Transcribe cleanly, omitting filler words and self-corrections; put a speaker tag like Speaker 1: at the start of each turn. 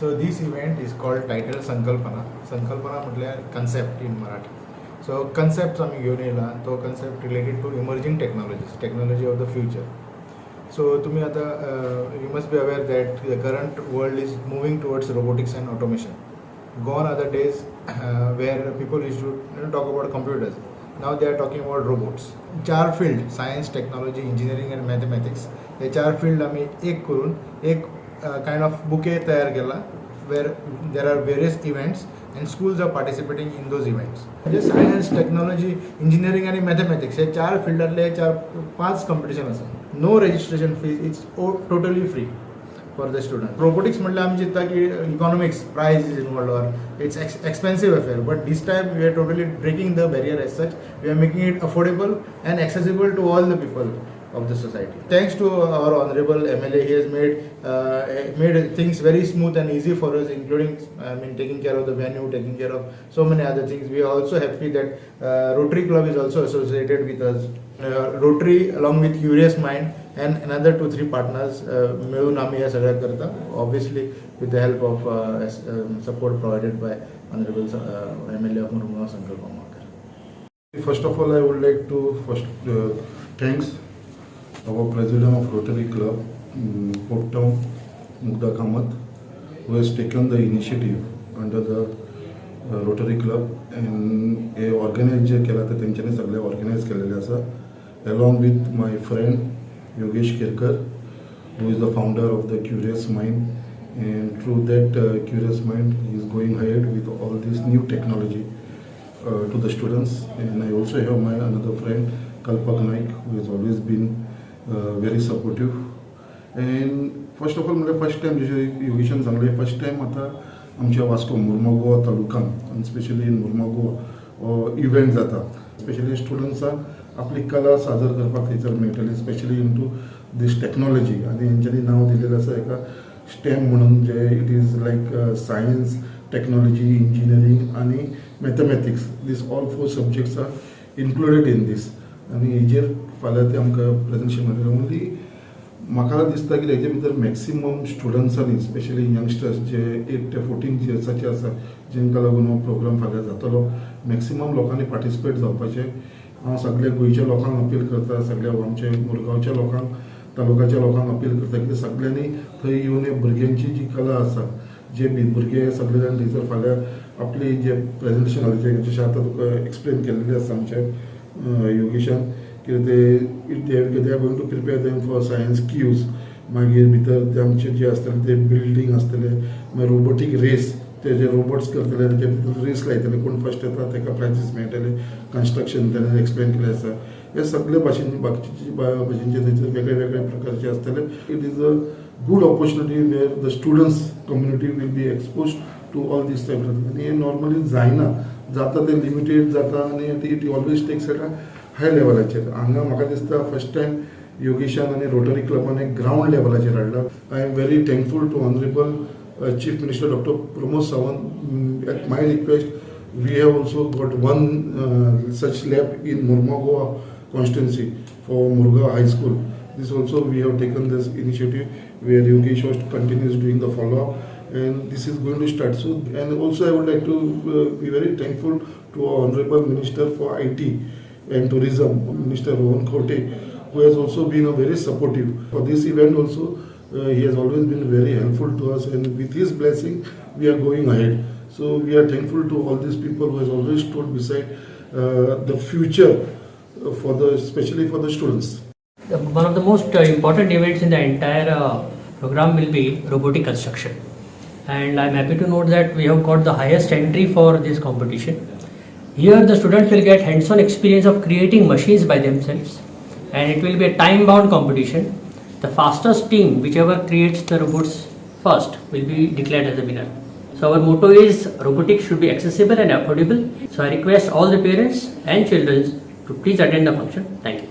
Speaker 1: So this event is called titled Sankalpana. Sankalpana म्हटल्यार concept in Marathi. So concepts आम्ही घेऊन येला तो concept related to emerging technologies, technology of the future. So तुम्ही आता you must be aware that the current world is moving towards robotics and automation. Gone are the days where people used to talk about computers. Now they are talking about robots. चार field science, technology, engineering and mathematics हे चार field आम्ही एक करून एक kind of bouquet तयार केला where there are various events and schools are participating in those events. म्हणजे science, technology, engineering आणि मॅथमॅटिक्स हे चार फिल्डातले पाच कॉम्पिटिशन आसा. No registration fees, it's totally free for the student. Robotics म्हटल्यार आमी चिंतता की economics price is involved or it's expensive affair, but this time we are totally breaking the barrier as such. We are making it affordable and accessible to all the people of the society. Thanks to our honorable MLA, he has made things very smooth and easy for us, including taking care of the venue, taking care of so many other things. We are also happy that Rotary Club is also associated with us. Rotary along with Curious Mind and another 2-3 partners मिळून आम्ही या सगळ्या करता, obviously with the help of support provided by honorable MLA of Murgaon Sankalp Amakar.
Speaker 2: First of all, I would like to thanks our president of Rotary Club, Port Town, Mugda Kamath, who has taken the initiative under the Rotary Club and हे organise जे केला ते तेंच्यांनी सगळे organise केलेले आसा, along with my friend Yogesh Kirkar, who is the founder of the Curious Mind, and through that Curious Mind he is going ahead with all this new technology to the students. And I also have my another friend Kalpak Naik, who has always been very supportive. And first of all, म्हणजे first time जशें योगेशान सांगलें, first time आतां आमच्या Vasco Mormugao तालुकान आनी specially in Mormugao event जाता. Specially स्टुडंट्सांक आपली कला सादर करपाक थंयसर मेळटली, specially into these technology. आनी हेंच्यांनी नांव दिलेलें आसा एका स्टेम म्हणून, जे it is like science, technology, engineering आनी mathematics. These all 4 subjects are included in these. आनी हेजेर फाल्यां ते आमकां प्रेजेंटेशन मेळटलें. ओन्ली म्हाका दिसता की हेजे भितर मॅक्सिमम स्टुडंट्सांनी, स्पेशली यंगस्टर्स जे 8 ते 14 इयर्साचे आसा, जेंका लागून हो प्रोग्राम फाल्यां जातलो, मॅक्सिमम लोकांनी पार्टिसिपेट जावपाचें. हांव सगळ्या गोंयच्या लोकांक अपील करता, सगळ्या आमच्या मुरगांवच्या लोकांक, तालुक्याच्या लोकांक अपील करता की सगळ्यांनी थंय येवन भुरग्यांची जी कला आसा, जे भुरगे सगळे जाण थंयसर फाल्यां आपली जे प्रेजेंटेशन घालचें, जशें आतां तुका एक्सप्लेन केल्लें आसा आमच्या योगेशान, की they are going to prepare them for science quiz. मागीर भितर ते आमचे जे आसतले ते बिल्डींग आसतले, मागीर रोबोटीक रेस, ते जे रोबोट्स करतले तेजे भितर रेस लायतले, कोण फर्स्ट येता ताका प्रायजीस मेळटले. कन्स्ट्रक्शन ताणें एक्सप्लेन केलें आसा. हे सगळे भाशेचे भाशेंचे थंयसर वेगळे वेगळे प्रकारचे आसतले. It is a good opportunity where the students community will be exposed to all these type of things. आणि हे नॉर्मली जायना, जाता ते लिमिटेड जाता आणि it always takes at a high लेवलाचेर. हांगा म्हाका दिसता फर्स्ट टायम योगेशान आनी रोटरी क्लबान एक ग्राउंड लेवलाचेर हाडला. I am very thankful to honourable chief minister doctor Pramod Sawant. At my request we have also got one such lab in Mormugao constituency for Murgaon High School. This also we have taken this initiative where Yogesh continues doing the follow-up, and this is going to start soon. And also I would like to be very thankful to our Honorable Minister for IT and Tourism, Minister Rohan Khote, who has also been very supportive for this event also. He has always been very helpful to us, and with his blessing we are going ahead. So we are thankful to all these people who has always stood beside the future for the, especially for the students.
Speaker 3: One of the most important events in the entire program will be robotic construction, and I'm happy to note that we have got the highest entry for this competition. Here the students will get hands-on experience of creating machines by themselves, and it will be a time-bound competition. The fastest team, whichever creates the robots first, will be declared as a winner. So our motto is robotics should be accessible and affordable. So I request all the parents and children to please attend the function. Thank you.